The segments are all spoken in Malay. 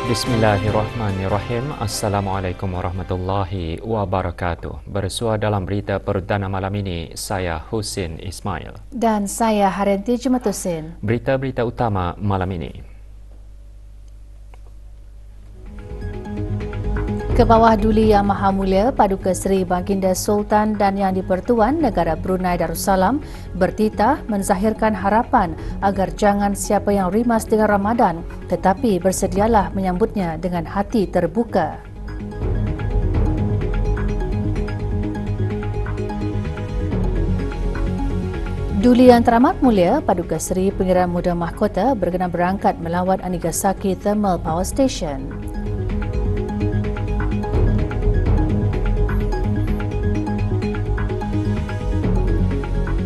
Bismillahirrahmanirrahim. Assalamualaikum warahmatullahi wabarakatuh. Bersua dalam berita perdana malam ini, saya Husin Ismail. Dan saya Harenti Jumatusin. Berita-berita utama malam ini. Ke bawah Duli Yang Maha Mulia Paduka Seri Baginda Sultan dan Yang di-Pertuan Negara Brunei Darussalam bertitah menzahirkan harapan agar jangan siapa yang rimas dengan Ramadan tetapi bersedialah menyambutnya dengan hati terbuka. Duli Yang Teramat Mulia Paduka Seri Pangeran Muda Mahkota berkenan berangkat melawat Anigasaki Thermal Power Station.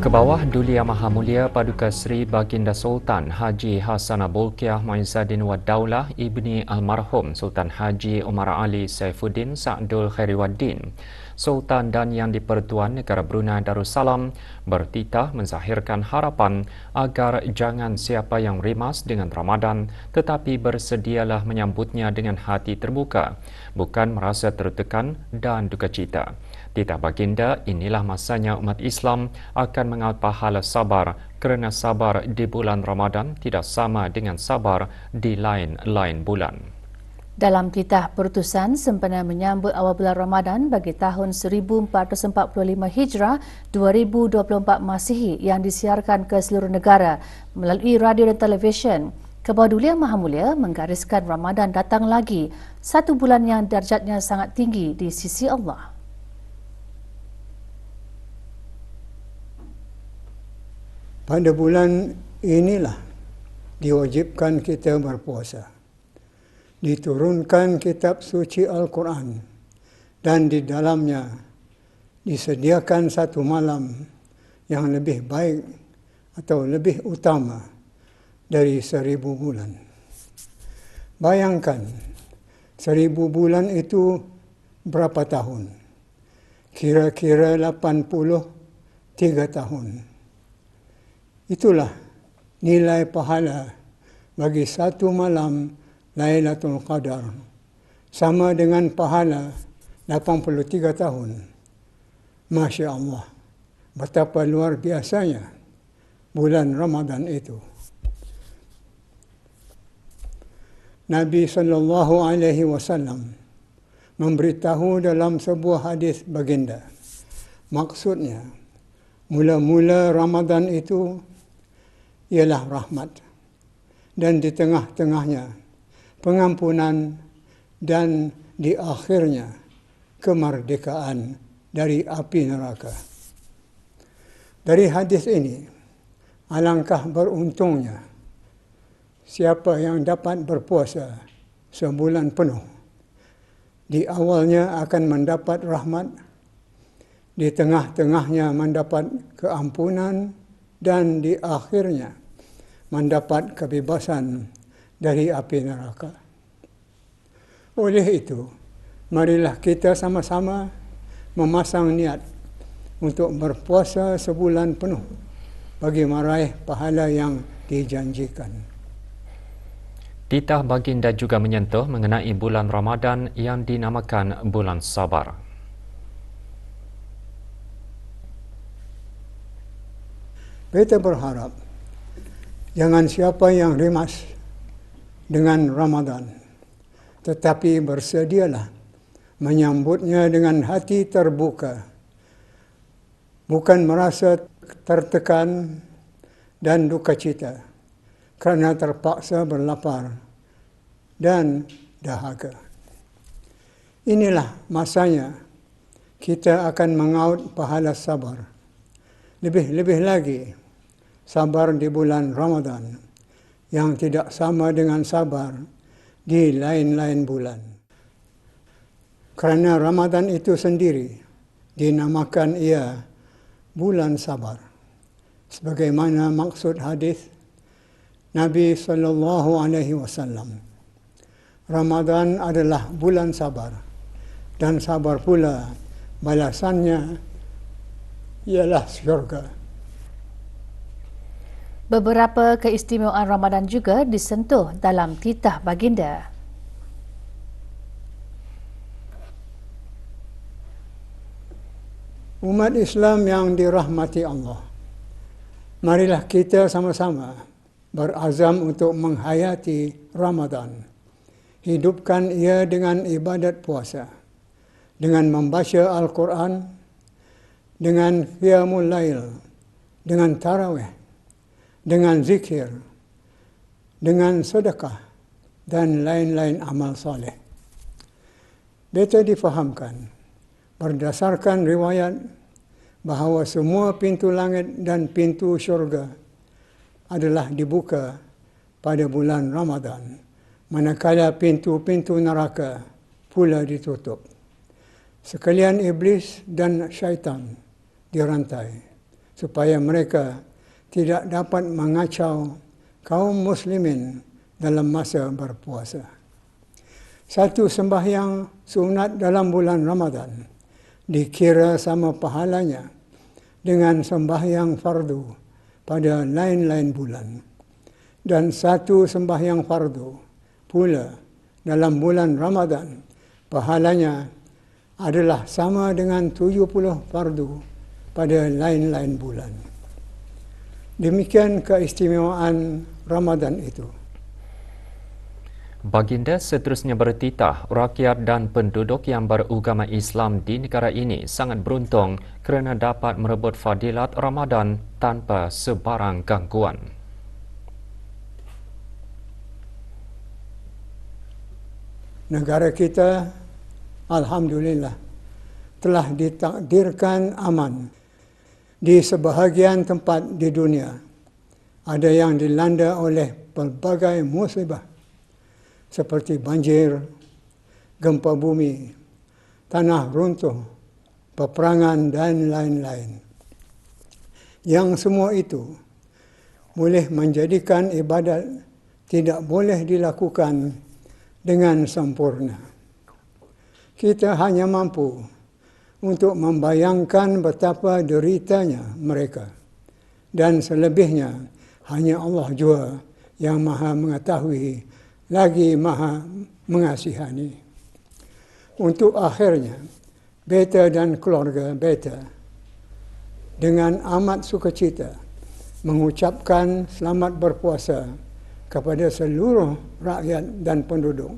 Ke bawah Duli Yang Maha Mulia Paduka Seri Baginda Sultan Haji Hassanah Bolkiah Muizzaddin Wad Daulah Ibni Almarhum Sultan Haji Umar Ali Saifuddin Sa'dul Khairiwaddin, Sultan dan Yang di-Pertuan Negara Brunei Darussalam bertitah menzahirkan harapan agar jangan siapa yang rimas dengan Ramadan tetapi bersedialah menyambutnya dengan hati terbuka, bukan merasa tertekan dan duka cita. Titah baginda, inilah masanya umat Islam akan mengaut pahala sabar kerana sabar di bulan Ramadan tidak sama dengan sabar di lain-lain bulan. Dalam titah perutusan sempena menyambut awal bulan Ramadan bagi tahun 1445 Hijrah 2024 Masihi yang disiarkan ke seluruh negara melalui radio dan televisyen, Kebawah Duli Yang Maha Mulia menggariskan Ramadan datang lagi, satu bulan yang darjatnya sangat tinggi di sisi Allah. Pada bulan inilah diwajibkan kita berpuasa. Diturunkan kitab suci Al-Quran dan di dalamnya disediakan satu malam yang lebih baik atau lebih utama dari 1000 bulan. Bayangkan 1000 bulan itu berapa tahun? Kira-kira 83 tahun. Itulah nilai pahala bagi satu malam Lailatul Qadar, sama dengan pahala 83 tahun. Masya Allah, betapa luar biasanya bulan Ramadan itu. Nabi SAW memberitahu dalam sebuah hadis baginda, maksudnya mula-mula Ramadan itu ialah rahmat dan di tengah-tengahnya pengampunan dan di akhirnya kemerdekaan dari api neraka. Dari hadis ini, alangkah beruntungnya siapa yang dapat berpuasa sebulan penuh. Di awalnya akan mendapat rahmat, di tengah-tengahnya mendapat keampunan, dan di akhirnya mendapat kebebasan dari api neraka. Oleh itu, marilah kita sama-sama memasang niat untuk berpuasa sebulan penuh bagi meraih pahala yang dijanjikan. Titah baginda juga menyentuh mengenai bulan Ramadan yang dinamakan bulan sabar. Kita berharap jangan siapa yang rimas dengan Ramadan, tetapi bersedialah menyambutnya dengan hati terbuka, bukan merasa tertekan dan duka cita kerana terpaksa berlapar dan dahaga. Inilah masanya kita akan mengaut pahala sabar. Lebih-lebih lagi sabar di bulan Ramadan yang tidak sama dengan sabar di lain-lain bulan. Kerana Ramadan itu sendiri dinamakan ia bulan sabar. Sebagaimana maksud hadis Nabi SAW. Ramadan adalah bulan sabar dan sabar pula balasannya ialah syurga. Beberapa keistimewaan Ramadan juga disentuh dalam titah baginda. Umat Islam yang dirahmati Allah, marilah kita sama-sama berazam untuk menghayati Ramadan. Hidupkan ia dengan ibadat puasa, dengan membaca Al-Quran, dengan qiyamul lail, dengan tarawih, dengan zikir, dengan sedekah dan lain-lain amal soleh. Beta difahamkan berdasarkan riwayat bahawa semua pintu langit dan pintu syurga adalah dibuka pada bulan Ramadan, manakala pintu-pintu neraka pula ditutup. Sekalian iblis dan syaitan dirantai supaya mereka tidak dapat mengacau kaum muslimin dalam masa berpuasa. Satu sembahyang sunat dalam bulan Ramadan dikira sama pahalanya dengan sembahyang fardu pada lain-lain bulan. Dan satu sembahyang fardu pula dalam bulan Ramadan pahalanya adalah sama dengan 70 fardu pada lain-lain bulan. Demikian keistimewaan Ramadan itu. Baginda seterusnya bertitah, rakyat dan penduduk yang beragama Islam di negara ini sangat beruntung kerana dapat merebut fadilat Ramadan tanpa sebarang gangguan. Negara kita, alhamdulillah, telah ditakdirkan aman. Di sebahagian tempat di dunia, ada yang dilanda oleh pelbagai musibah seperti banjir, gempa bumi, tanah runtuh, peperangan dan lain-lain. Yang semua itu boleh menjadikan ibadat tidak boleh dilakukan dengan sempurna. Kita hanya mampu untuk membayangkan betapa deritanya mereka. Dan selebihnya, hanya Allah jua yang maha mengetahui, lagi maha mengasihani. Untuk akhirnya, beta dan keluarga beta dengan amat sukacita mengucapkan selamat berpuasa kepada seluruh rakyat dan penduduk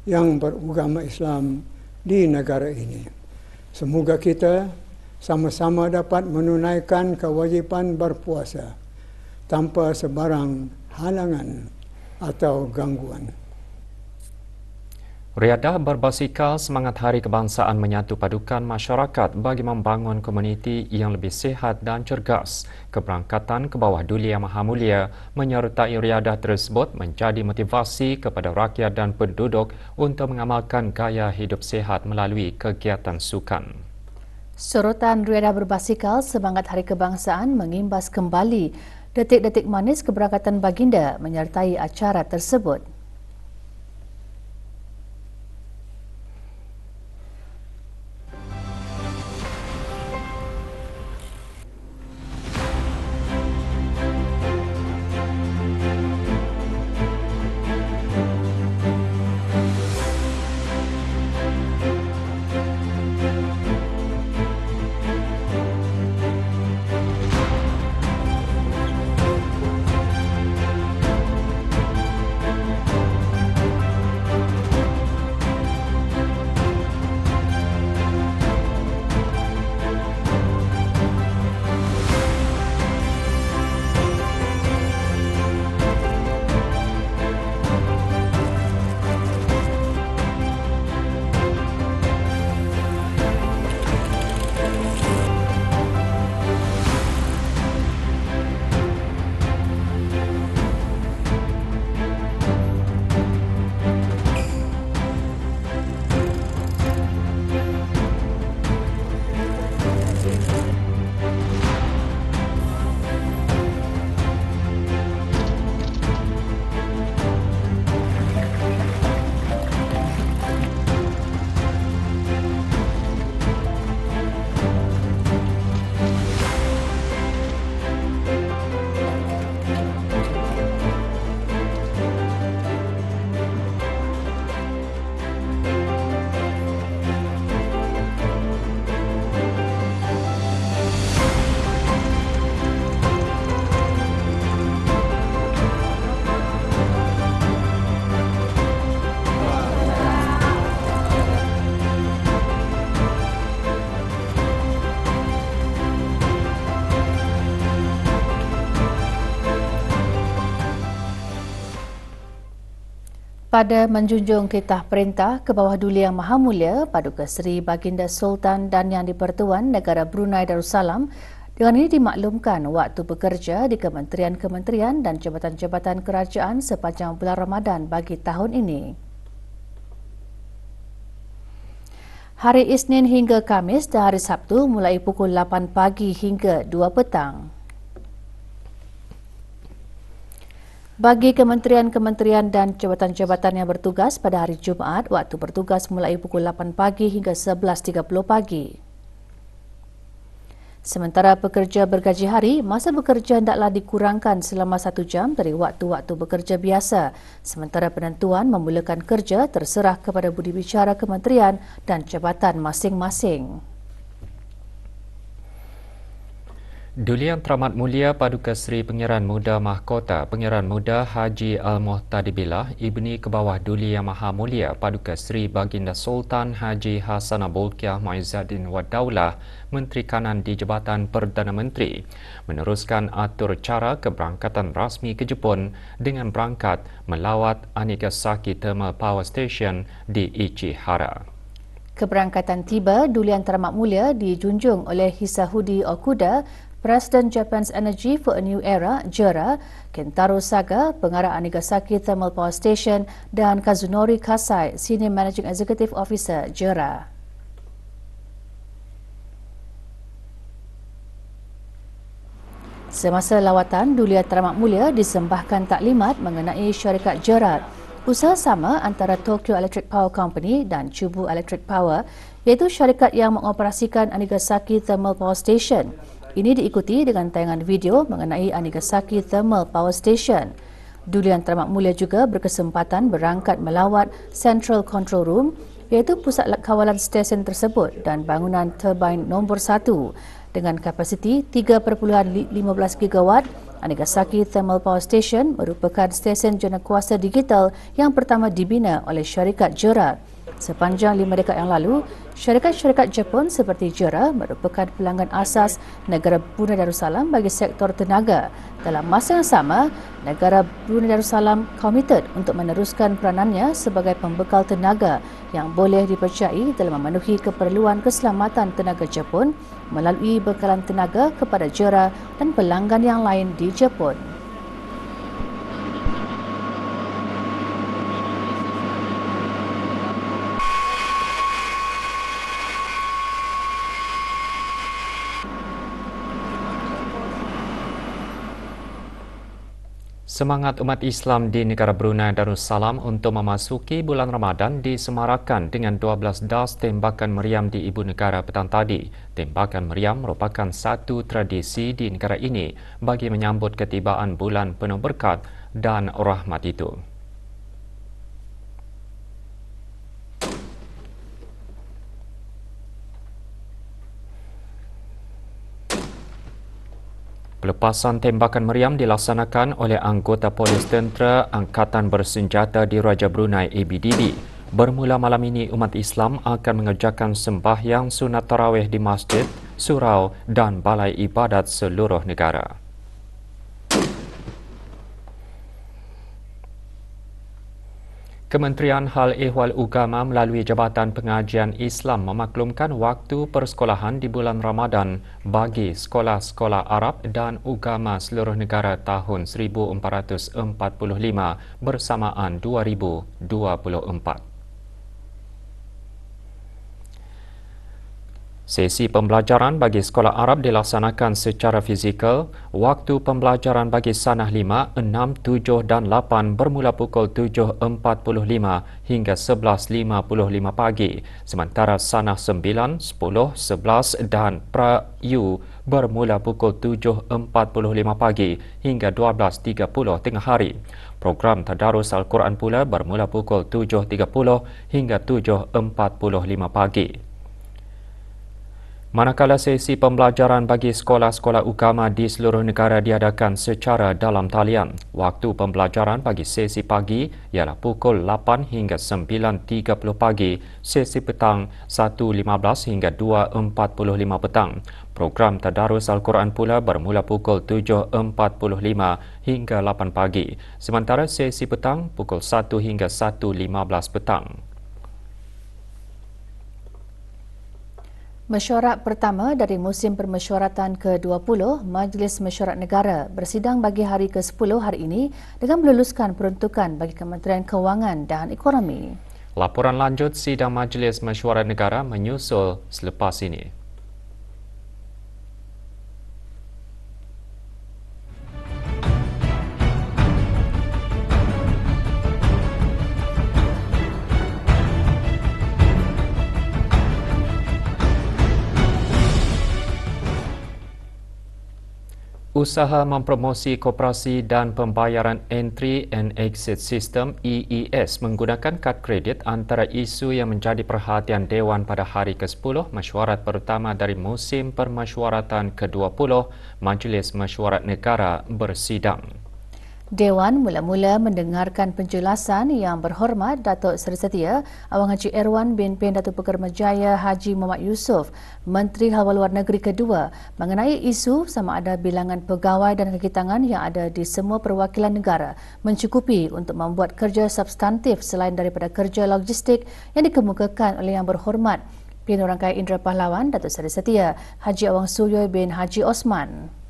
yang beragama Islam di negara ini. Semoga kita sama-sama dapat menunaikan kewajipan berpuasa tanpa sebarang halangan atau gangguan. Riadah berbasikal semangat Hari Kebangsaan menyatu padukan masyarakat bagi membangun komuniti yang lebih sihat dan cergas. Keberangkatan ke bawah Duli Yang Maha Mulia menyertai riadah tersebut menjadi motivasi kepada rakyat dan penduduk untuk mengamalkan gaya hidup sihat melalui kegiatan sukan. Sorotan riadah berbasikal semangat Hari Kebangsaan mengimbas kembali detik-detik manis keberangkatan baginda menyertai acara tersebut. Pada menjunjung titah perintah ke bawah Duli Yang Maha Mulia Paduka Seri Baginda Sultan dan Yang di-Pertuan Negara Brunei Darussalam, dengan ini dimaklumkan waktu bekerja di kementerian-kementerian dan jabatan-jabatan kerajaan sepanjang bulan Ramadan bagi tahun ini. Hari Isnin hingga Khamis dan hari Sabtu mulai pukul 8 pagi hingga 2 petang. Bagi kementerian-kementerian dan jabatan-jabatan yang bertugas pada hari Jumaat, waktu bertugas mulai pukul 8 pagi hingga 11.30 pagi. Sementara pekerja bergaji hari, masa bekerja hendaklah dikurangkan selama 1 jam dari waktu-waktu bekerja biasa. Sementara penentuan memulakan kerja terserah kepada budi bicara kementerian dan jabatan masing-masing. Duli Yang Teramat Mulia Paduka Seri Pengiran Muda Mahkota Pengiran Muda Haji Al-Muhtadi Billah Ibni Kebawah Duli Yang Maha Mulia Paduka Seri Baginda Sultan Haji Hassanah Bolkiah Muizzaddin Wad Daulah Menteri Kanan di Jabatan Perdana Menteri meneruskan atur cara keberangkatan rasmi ke Jepun dengan berangkat melawat Anigasaki Thermal Power Station di Ichihara. Keberangkatan tiba Duli Yang Teramat Mulia dijunjung oleh Hisahudi Okuda, Presiden Japan's Energy for a New Era, JERA, Kentaro Saga, Pengarah Anigasaki Thermal Power Station dan Kazunori Kasai, Senior Managing Executive Officer, JERA. Semasa lawatan, Duli Yang Teramat Mulia disembahkan taklimat mengenai syarikat JERA, usaha sama antara Tokyo Electric Power Company dan Chubu Electric Power, iaitu syarikat yang mengoperasikan Anigasaki Thermal Power Station. Ini diikuti dengan tayangan video mengenai Anigasaki Thermal Power Station. Duli Yang Teramat Mulia juga berkesempatan berangkat melawat Central Control Room, iaitu pusat kawalan stesen tersebut dan bangunan turbin nombor 1 dengan kapasiti 3.15 gigawatt. Anigasaki Thermal Power Station merupakan stesen jenekuasa digital yang pertama dibina oleh syarikat JERA. Sepanjang 5 dekad yang lalu, syarikat-syarikat Jepun seperti JERA merupakan pelanggan asas negara Brunei Darussalam bagi sektor tenaga. Dalam masa yang sama, negara Brunei Darussalam komited untuk meneruskan peranannya sebagai pembekal tenaga yang boleh dipercayai dalam memenuhi keperluan keselamatan tenaga Jepun melalui bekalan tenaga kepada JERA dan pelanggan yang lain di Jepun. Semangat umat Islam di negara Brunei Darussalam untuk memasuki bulan Ramadan disemarakan dengan 12 das tembakan meriam di ibu negara petang tadi. Tembakan meriam merupakan satu tradisi di negara ini bagi menyambut ketibaan bulan penuh berkat dan rahmat itu. Pelepasan tembakan meriam dilaksanakan oleh anggota Polis Tentera Angkatan Bersenjata di Raja Brunei ABDB. Bermula malam ini, umat Islam akan mengerjakan sembahyang sunat tarawih di masjid, surau dan balai ibadat seluruh negara. Kementerian Hal Ehwal Ugama melalui Jabatan Pengajian Islam memaklumkan waktu persekolahan di bulan Ramadan bagi sekolah-sekolah Arab dan Ugama seluruh negara tahun 1445 bersamaan 2024. Sesi pembelajaran bagi sekolah Arab dilaksanakan secara fizikal. Waktu pembelajaran bagi Sanah 5, 6, 7 dan 8 bermula pukul 7.45 hingga 11.55 pagi. Sementara Sanah 9, 10, 11 dan Pra-U bermula pukul 7.45 pagi hingga 12.30 tengah hari. Program Tadarus Al-Quran pula bermula pukul 7.30 hingga 7.45 pagi. Manakala sesi pembelajaran bagi sekolah-sekolah utama di seluruh negara diadakan secara dalam talian, waktu pembelajaran bagi sesi pagi ialah pukul 8 hingga 9.30 pagi, sesi petang 1.15 hingga 2.45 petang. Program tadarus Al-Quran pula bermula pukul 7.45 hingga 8 pagi, sementara sesi petang pukul 1 hingga 1.15 petang. Mesyuarat pertama dari musim permesyuaratan ke-20 Majlis Mesyuarat Negara bersidang bagi hari ke-10 hari ini dengan meluluskan peruntukan bagi Kementerian Kewangan dan Ekonomi. Laporan lanjut sidang Majlis Mesyuarat Negara menyusul selepas ini. Usaha mempromosi koperasi dan pembayaran Entry and Exit System EES menggunakan kad kredit antara isu yang menjadi perhatian Dewan pada hari ke-10 mesyuarat pertama dari musim permesyuaratan ke-20 Majlis Mesyuarat Negara bersidang. Dewan mula-mula mendengarkan penjelasan yang berhormat Datuk Seri Setia Awang Haji Erwan bin Datuk Pekerjaya Haji Muhammad Yusof, Menteri Hal Luar Negeri kedua mengenai isu sama ada bilangan pegawai dan kaki tangan yang ada di semua perwakilan negara mencukupi untuk membuat kerja substantif selain daripada kerja logistik yang dikemukakan oleh Yang Berhormat Pimpinan Rangkaian Indra Pahlawan Datuk Seri Setia Haji Awang Suyoy bin Haji Osman.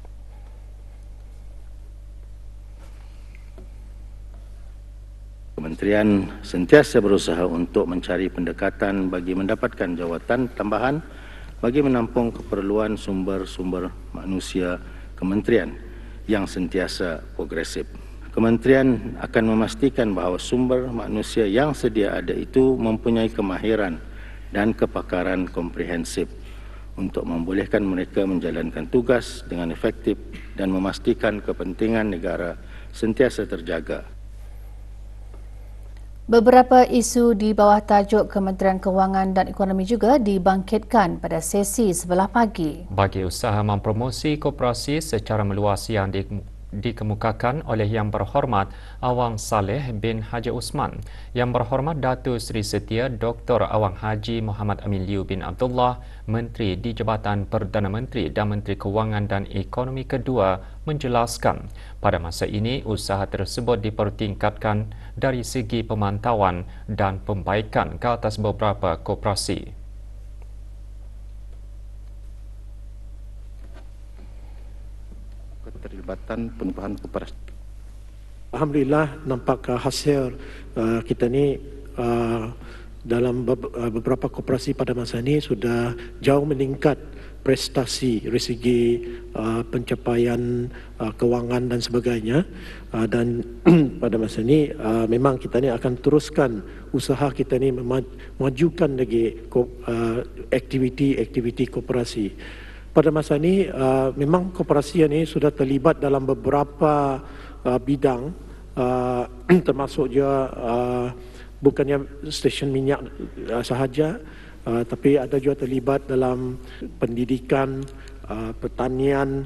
Kementerian sentiasa berusaha untuk mencari pendekatan bagi mendapatkan jawatan tambahan bagi menampung keperluan sumber-sumber manusia kementerian yang sentiasa progresif. Kementerian akan memastikan bahawa sumber manusia yang sedia ada itu mempunyai kemahiran dan kepakaran komprehensif untuk membolehkan mereka menjalankan tugas dengan efektif dan memastikan kepentingan negara sentiasa terjaga. Beberapa isu di bawah tajuk Kementerian Kewangan dan Ekonomi juga dibangkitkan pada sesi sebelah pagi. Bagi usaha mempromosi koperasi secara meluas yang dikemukakan oleh Yang Berhormat Awang Saleh bin Haji Osman, Yang Berhormat Datuk Seri Setia Dr. Awang Haji Muhammad Amin Liu bin Abdullah, Menteri di Jabatan Perdana Menteri dan Menteri Kewangan dan Ekonomi kedua menjelaskan pada masa ini usaha tersebut dipertingkatkan dari segi pemantauan dan pembaikan ke atas beberapa koperasi. Keterlibatan penubuhan koperasi. Alhamdulillah nampak hasil kita ni dalam beberapa koperasi pada masa ini sudah jauh meningkat prestasi dari segi pencapaian kewangan dan sebagainya, dan pada masa ini memang kita ni akan teruskan usaha kita ni memajukan lagi aktiviti-aktiviti koperasi. Pada masa ini memang koperasi ini sudah terlibat dalam beberapa bidang, termasuk juga bukannya stesen minyak sahaja, tapi ada juga terlibat dalam pendidikan, pertanian,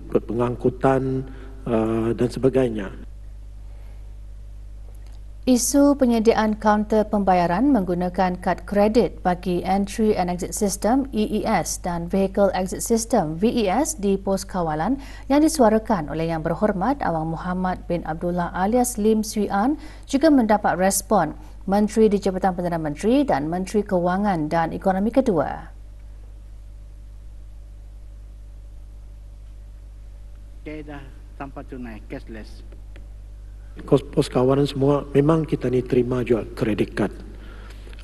pengangkutan dan sebagainya. Isu penyediaan kaunter pembayaran menggunakan kad kredit bagi Entry and Exit System EES dan Vehicle Exit System VES di pos kawalan yang disuarakan oleh Yang Berhormat Awang Muhammad bin Abdullah alias Lim Swee An juga mendapat respon Menteri di Jabatan Perdana Menteri dan Menteri Kewangan dan Ekonomi kedua. Kaedah tanpa tunai, cashless. Pos kawalan semua memang kita ni terima juga kredit kad.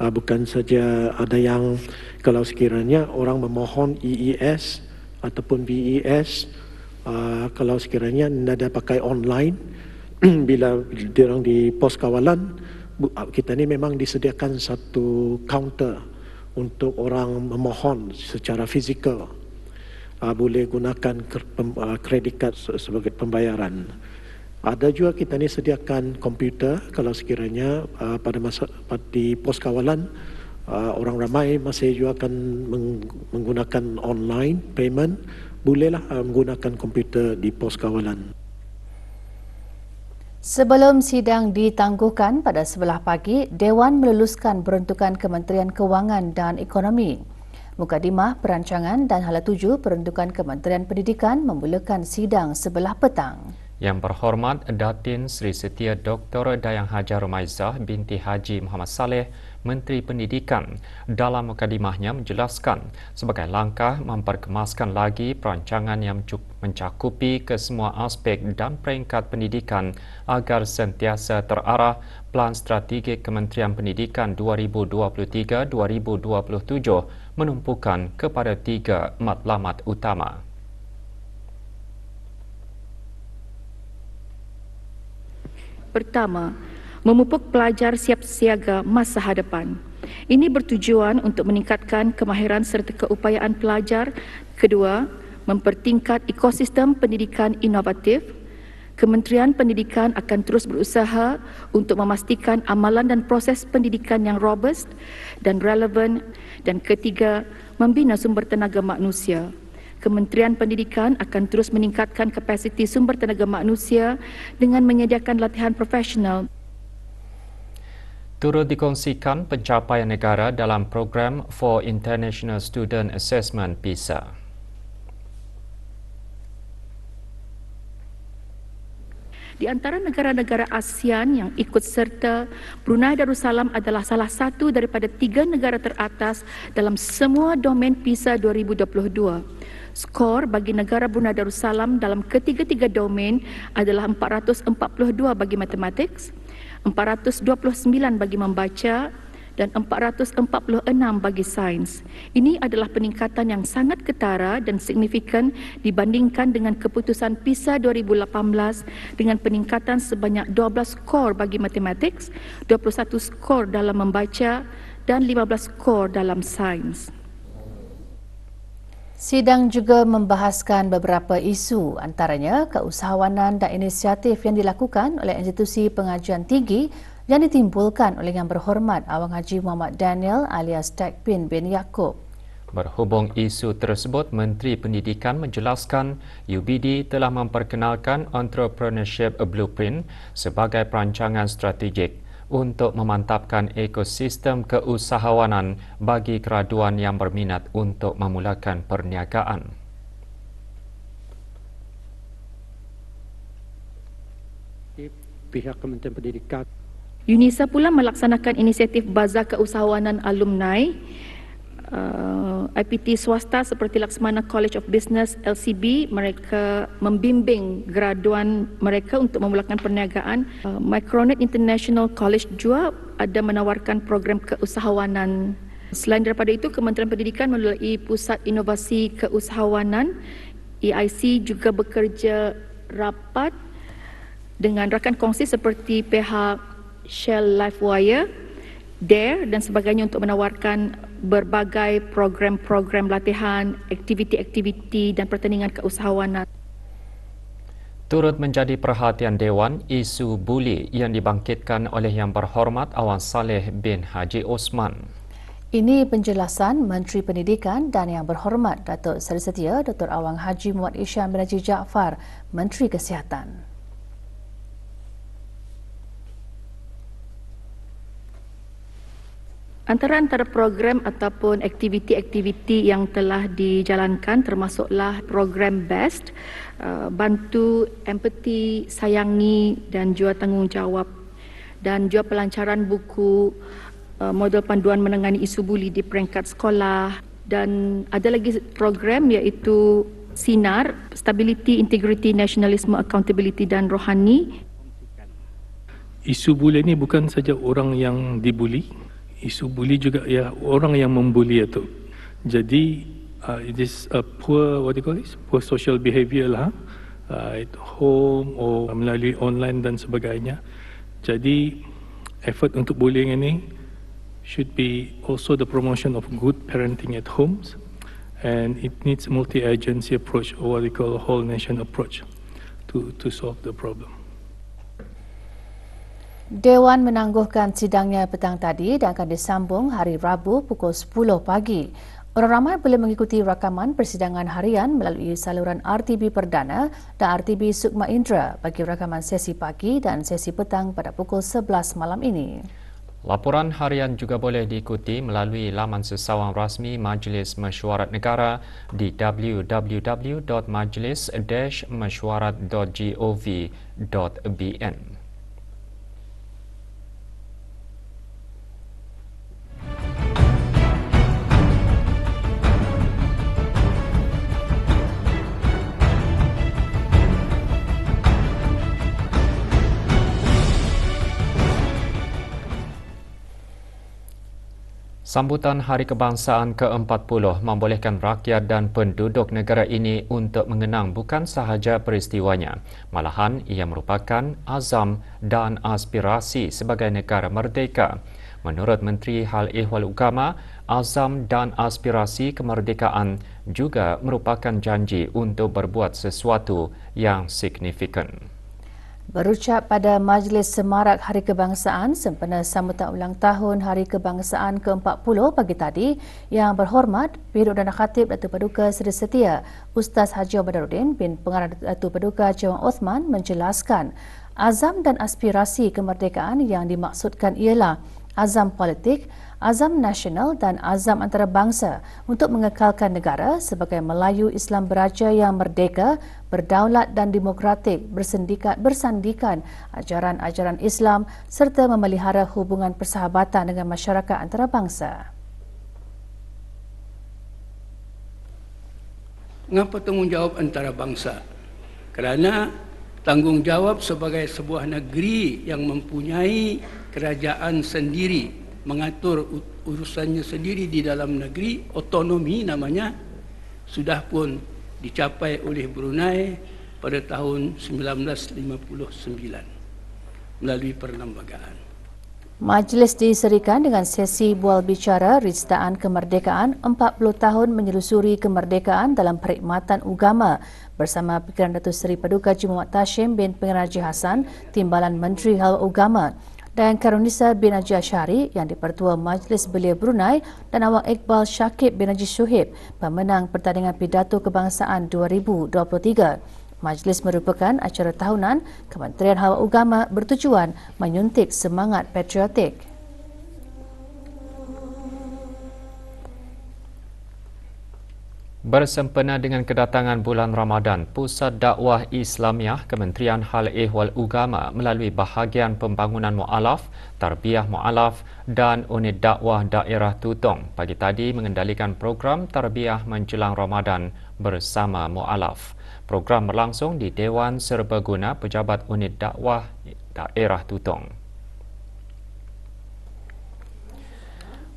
Bukan saja ada yang kalau sekiranya orang memohon EES ataupun VES, kalau sekiranya tidak ada pakai online, bila diorang di pos kawalan, kita ni memang disediakan satu kaunter untuk orang memohon secara fizikal. Boleh gunakan kredit kad sebagai pembayaran. Ada juga kita ni sediakan komputer kalau sekiranya pada masa di pos kawalan orang ramai masih juga akan menggunakan online payment, bolehlah menggunakan komputer di pos kawalan. Sebelum sidang ditangguhkan pada sebelah pagi, Dewan meluluskan peruntukan Kementerian Kewangan dan Ekonomi. Mukadimah Perancangan dan Hala 7 Peruntukan Kementerian Pendidikan memulakan sidang sebelah petang. Yang berhormat Datin Sri Setia Dr. Dayang Haja Rumaizah binti Haji Muhammad Saleh, Menteri Pendidikan, dalam mukadimahnya menjelaskan sebagai langkah memperkemaskan lagi perancangan yang mencakupi kesemua aspek dan peringkat pendidikan agar sentiasa terarah Plan Strategik Kementerian Pendidikan 2023-2027 menumpukan kepada 3 matlamat utama. Pertama, memupuk pelajar siap siaga masa hadapan. Ini bertujuan untuk meningkatkan kemahiran serta keupayaan pelajar. Kedua, mempertingkat ekosistem pendidikan inovatif. Kementerian Pendidikan akan terus berusaha untuk memastikan amalan dan proses pendidikan yang robust dan relevan. Dan ketiga, membina sumber tenaga manusia. Kementerian Pendidikan akan terus meningkatkan kapasiti sumber tenaga manusia dengan menyediakan latihan profesional. Turut dikongsikan pencapaian negara dalam program for International Student Assessment PISA. Di antara negara-negara ASEAN yang ikut serta, Brunei Darussalam adalah salah satu daripada 3 negara teratas dalam semua domen PISA 2022. Skor bagi negara Brunei Darussalam dalam ketiga-tiga domen adalah 442 bagi matematik, 429 bagi membaca dan 446 bagi sains. Ini adalah peningkatan yang sangat ketara dan signifikan dibandingkan dengan keputusan PISA 2018 dengan peningkatan sebanyak 12 skor bagi matematik, 21 skor dalam membaca dan 15 skor dalam sains. Sidang juga membahaskan beberapa isu, antaranya keusahawanan dan inisiatif yang dilakukan oleh institusi pengajian tinggi yang ditimbulkan oleh Yang Berhormat Awang Haji Muhammad Daniel alias Tekpin bin Yaakob. Berhubung isu tersebut, Menteri Pendidikan menjelaskan UBD telah memperkenalkan Entrepreneurship Blueprint sebagai perancangan strategik untuk memantapkan ekosistem keusahawanan bagi graduan yang berminat untuk memulakan perniagaan. Pihak Kementerian Pendidikan UNISA pula melaksanakan inisiatif Bazar Keusahawanan Alumni IPT swasta seperti Laksmana College of Business LCB. Mereka membimbing graduan mereka untuk memulakan perniagaan. Micronet International College juga ada menawarkan program keusahawanan. Selain daripada itu, Kementerian Pendidikan melalui Pusat Inovasi Keusahawanan EIC juga bekerja rapat dengan rakan kongsi seperti pihak Shell Lifewire, DARE dan sebagainya untuk menawarkan berbagai program-program latihan, aktiviti-aktiviti dan pertandingan keusahawanan. Turut menjadi perhatian Dewan isu buli yang dibangkitkan oleh Yang Berhormat Awang Saleh bin Haji Osman. Ini penjelasan Menteri Pendidikan dan Yang Berhormat Datuk Seri Setia Dr. Awang Haji Muhammad Isham bin Haji Jaafar, Menteri Kesihatan. Antara program ataupun aktiviti-aktiviti yang telah dijalankan termasuklah program BEST, bantu empati, sayangi dan juga tanggungjawab, dan juga pelancaran buku model panduan menangani isu buli di peringkat sekolah, dan ada lagi program iaitu SINAR, Stability, Integrity, Nationalism, Accountability dan Rohani. Isu buli ini bukan saja orang yang dibuli, isu buli juga ya orang yang membuli itu. Jadi it is a poor, what do you call this? Poor social behavior lah, at home or melalui online dan sebagainya. Jadi effort untuk bullying ini should be also the promotion of good parenting at homes, and it needs multi-agency approach or what we call whole nation approach to solve the problem. Dewan menangguhkan sidangnya petang tadi dan akan disambung hari Rabu pukul 10 pagi. Orang ramai boleh mengikuti rakaman persidangan harian melalui saluran RTB Perdana dan RTB Sukma Indra bagi rakaman sesi pagi dan sesi petang pada pukul 11 malam ini. Laporan harian juga boleh diikuti melalui laman sesawang rasmi Majlis Mesyuarat Negara di www.majlis-mesyuarat.gov.bn. Sambutan Hari Kebangsaan ke-40 membolehkan rakyat dan penduduk negara ini untuk mengenang bukan sahaja peristiwanya, malahan ia merupakan azam dan aspirasi sebagai negara merdeka. Menurut Menteri Hal Ehwal Agama, azam dan aspirasi kemerdekaan juga merupakan janji untuk berbuat sesuatu yang signifikan. Berucap pada Majlis Semarak Hari Kebangsaan sempena sambutan ulang tahun Hari Kebangsaan ke-40 pagi tadi, Yang Berhormat Perdana Khatib Datuk Paduka Seri Setia Ustaz Haji Badaruddin bin Pengarah Datuk Paduka Chewang Othman menjelaskan azam dan aspirasi kemerdekaan yang dimaksudkan ialah azam politik, azam nasional dan azam antarabangsa untuk mengekalkan negara sebagai Melayu Islam beraja yang merdeka, berdaulat dan demokratik bersandikan ajaran-ajaran Islam serta memelihara hubungan persahabatan dengan masyarakat antarabangsa. Mengapa tanggungjawab antarabangsa? Kerana tanggungjawab sebagai sebuah negeri yang mempunyai kerajaan sendiri, mengatur urusannya sendiri di dalam negeri, otonomi namanya, sudah pun dicapai oleh Brunei pada tahun 1959 melalui perlembagaan. Majlis diserikan dengan sesi bual bicara Ristaan Kemerdekaan 40 tahun menyelusuri kemerdekaan dalam perkhidmatan agama bersama Perdana Datuk Seri Paduka Haji Muhammad Tashim bin Pengarah Haji Hassan, Timbalan Menteri Hal Agama, dan Karunisa bin Haji Ashari yang dipertua Majlis Belia Brunei dan Awang Iqbal Syakib bin Haji Syuhib, pemenang pertandingan Pidato Kebangsaan 2023. Majlis merupakan acara tahunan Kementerian Hawa Agama bertujuan menyuntik semangat patriotik. Bersempena dengan kedatangan bulan Ramadan, Pusat Dakwah Islamiah Kementerian Hal Ehwal Agama melalui bahagian pembangunan mu'alaf, tarbiyah mu'alaf dan unit dakwah daerah Tutong pagi tadi mengendalikan program tarbiyah menjelang Ramadan bersama mu'alaf. Program berlangsung di Dewan Serbaguna Pejabat Unit Dakwah Daerah Tutong.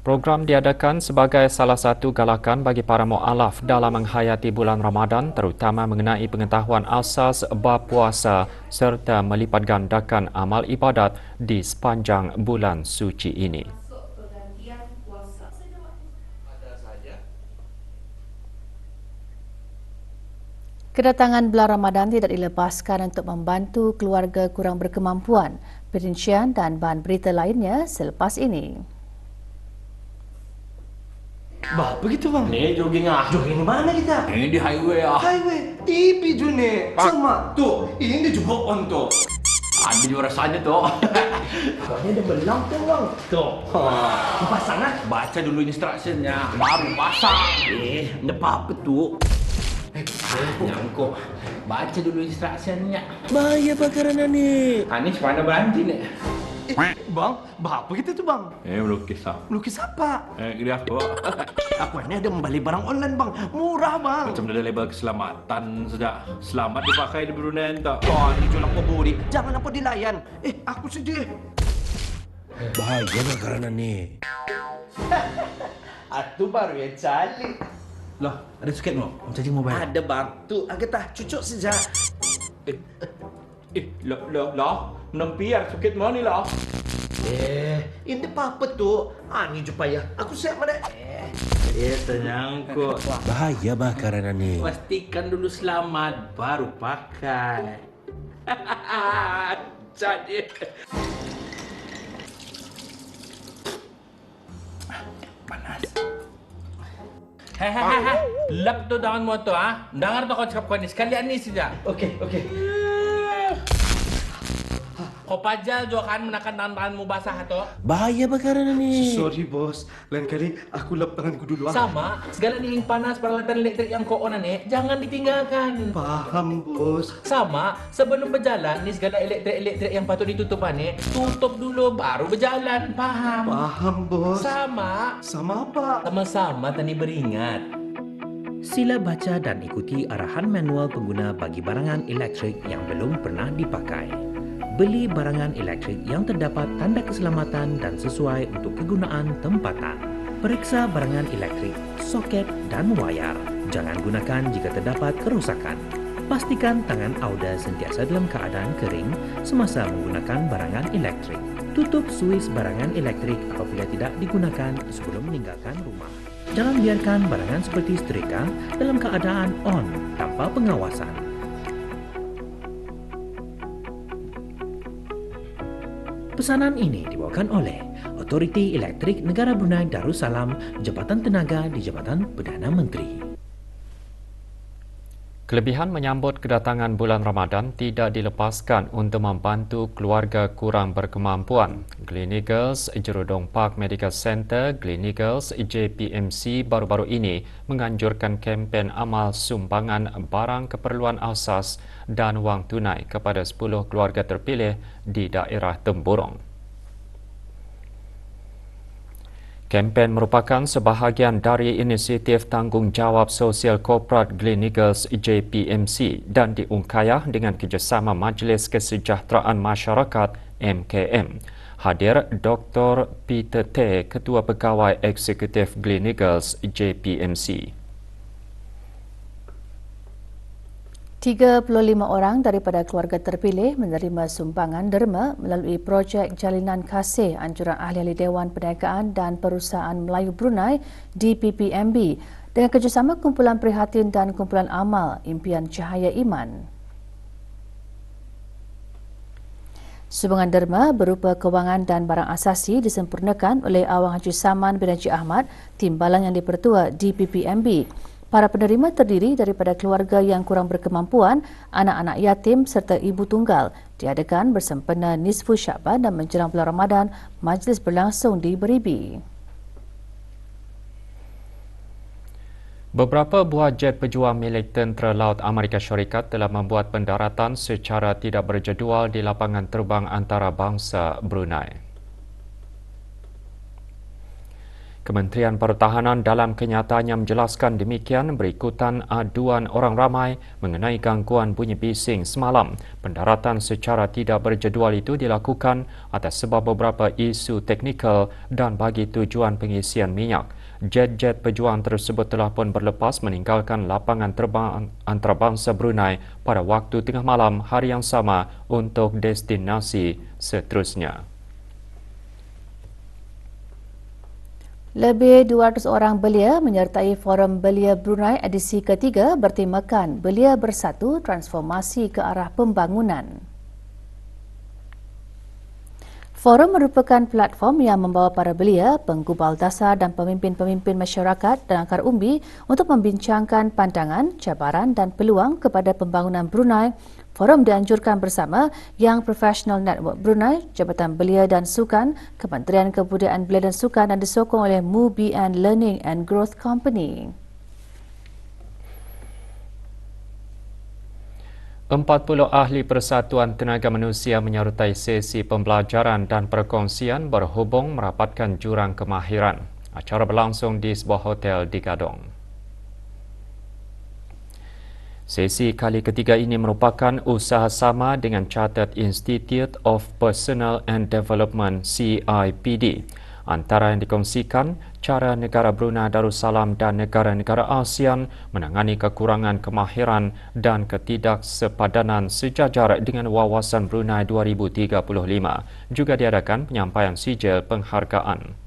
Program diadakan sebagai salah satu galakan bagi para mu'alaf dalam menghayati bulan Ramadan, terutama mengenai pengetahuan asas bab puasa serta melipat gandakan amal ibadat di sepanjang bulan suci ini. Kedatangan bulan Ramadan tidak dilepaskan untuk membantu keluarga kurang berkemampuan. Perincian dan bahan berita lainnya selepas ini. Bah, begitu bang. Ni jogging ah. Jogging di mana kita? Ini di highway ah. Highway? TV je ni. Sama. Tu, ini juga on tu. Ada juga rasanya tu. Ini ada belang tu bang. Tu. Pasang ah. Baca dulu instructionnya. Baru pasang. Ada apa tu? Nyangkuk. Baca dulu instructionnya. Bahaya bakaran ni. Anis mana berhenti ni? Bang, apa kita tu bang? Melukis lah. Melukis apa? Dia aku. Aku ni ada membeli barang online bang. Murah bang. Macam ada label keselamatan saja. Selamat dipakai di Brunei tak? Oh, ni jual aku budi. Jangan apa dilayan. Aku sedih. Bahaya bakaran ni. Itu baru yang cari. Loh, ada suket no? Charging mobile. Ada bang. Tu, agak tak cucuk saja. Loh. Nampiar suket mana ni lah? Ini apa tu? Ni je payah. Aku siap mana? Ternyangkut. Bahaya bakaran ni. Pastikan dulu selamat, baru pakai. Jadi. Lap tu tangan mu tu, ah. Dengar tu kau cakap kau ni. Sekalian ni saja. Okey. Kau pajal juga kan menakan tangan-tanganmu basah tu. Bahaya perkara ni. Sorry bos, lain kali aku lap tanganku dulu. Sama, segala niling panas peralatan elektrik yang kau on ni jangan ditinggalkan. Paham bos. Sama, sebelum berjalan ni segala elektrik yang patut ditutup ni tutup dulu baru berjalan. Paham? Paham bos. Sama. Sama apa? Sama-sama tadi beringat. Sila baca dan ikuti arahan manual pengguna bagi barangan elektrik yang belum pernah dipakai. Beli barangan elektrik yang terdapat tanda keselamatan dan sesuai untuk kegunaan tempatan. Periksa barangan elektrik, soket dan wayar. Jangan gunakan jika terdapat kerosakan. Pastikan tangan Auda sentiasa dalam keadaan kering semasa menggunakan barangan elektrik. Tutup suis barangan elektrik apabila tidak digunakan sebelum meninggalkan rumah. Jangan biarkan barangan seperti setrika dalam keadaan on tanpa pengawasan. Pesanan ini dibawakan oleh Otoriti Elektrik Negara Brunei Darussalam, Jabatan Tenaga di Jabatan Perdana Menteri. Kelebihan menyambut kedatangan bulan Ramadan tidak dilepaskan untuk membantu keluarga kurang berkemampuan. Gleneagles Jerudong Park Medical Center, Gleneagles JPMC baru-baru ini menganjurkan kempen amal sumbangan barang keperluan asas dan wang tunai kepada 10 keluarga terpilih di daerah Temburong. Kempen merupakan sebahagian dari inisiatif tanggungjawab sosial korporat Gleneagles JPMC dan diungkayah dengan kerjasama Majlis Kesejahteraan Masyarakat MKM. Hadir Dr. Peter Tay, Ketua Pegawai Eksekutif Gleneagles JPMC. 35 orang daripada keluarga terpilih menerima sumbangan derma melalui projek Jalinan Kasih Anjuran Ahli-Ahli Dewan Perniagaan dan Perusahaan Melayu Brunei DPPMB dengan kerjasama Kumpulan Prihatin dan Kumpulan Amal Impian Cahaya Iman. Sumbangan derma berupa kewangan dan barang asasi disempurnakan oleh Awang Haji Saman bin Haji Ahmad, Timbalan Yang di-Pertua DPPMB. Para penerima terdiri daripada keluarga yang kurang berkemampuan, anak-anak yatim serta ibu tunggal. Diadakan bersempena Nisfu Syakban dan menjelang bulan Ramadan, majlis berlangsung di Beribi. Beberapa buah jet pejuang milik Tentera Laut Amerika Syarikat telah membuat pendaratan secara tidak berjadual di lapangan terbang antarabangsa Brunei. Kementerian Pertahanan dalam kenyataannya menjelaskan demikian berikutan aduan orang ramai mengenai gangguan bunyi bising semalam. Pendaratan secara tidak berjadual itu dilakukan atas sebab beberapa isu teknikal dan bagi tujuan pengisian minyak. Jet-jet pejuang tersebut telah pun berlepas meninggalkan lapangan terbang antarabangsa Brunei pada waktu tengah malam hari yang sama untuk destinasi seterusnya. Lebih 200 orang belia menyertai Forum Belia Brunei edisi ketiga bertemakan Belia Bersatu Transformasi ke Arah Pembangunan. Forum merupakan platform yang membawa para belia, penggubal dasar dan pemimpin-pemimpin masyarakat dan akar umbi untuk membincangkan pandangan, cabaran dan peluang kepada pembangunan Brunei. Forum dianjurkan bersama Young Professional Network Brunei, Jabatan Belia dan Sukan, Kementerian Kebudayaan Belia dan Sukan dan disokong oleh MUBN Learning and Growth Company. 40 ahli Persatuan Tenaga Manusia menyertai sesi pembelajaran dan perkongsian berhubung merapatkan jurang kemahiran. Acara berlangsung di sebuah hotel di Gadong. Sesi kali ketiga ini merupakan usaha sama dengan Chartered Institute of Personnel and Development CIPD. Antara yang dikongsikan, cara negara Brunei Darussalam dan negara-negara ASEAN menangani kekurangan kemahiran dan ketidaksepadanan sejajar dengan Wawasan Brunei 2035. Juga diadakan penyampaian sijil penghargaan.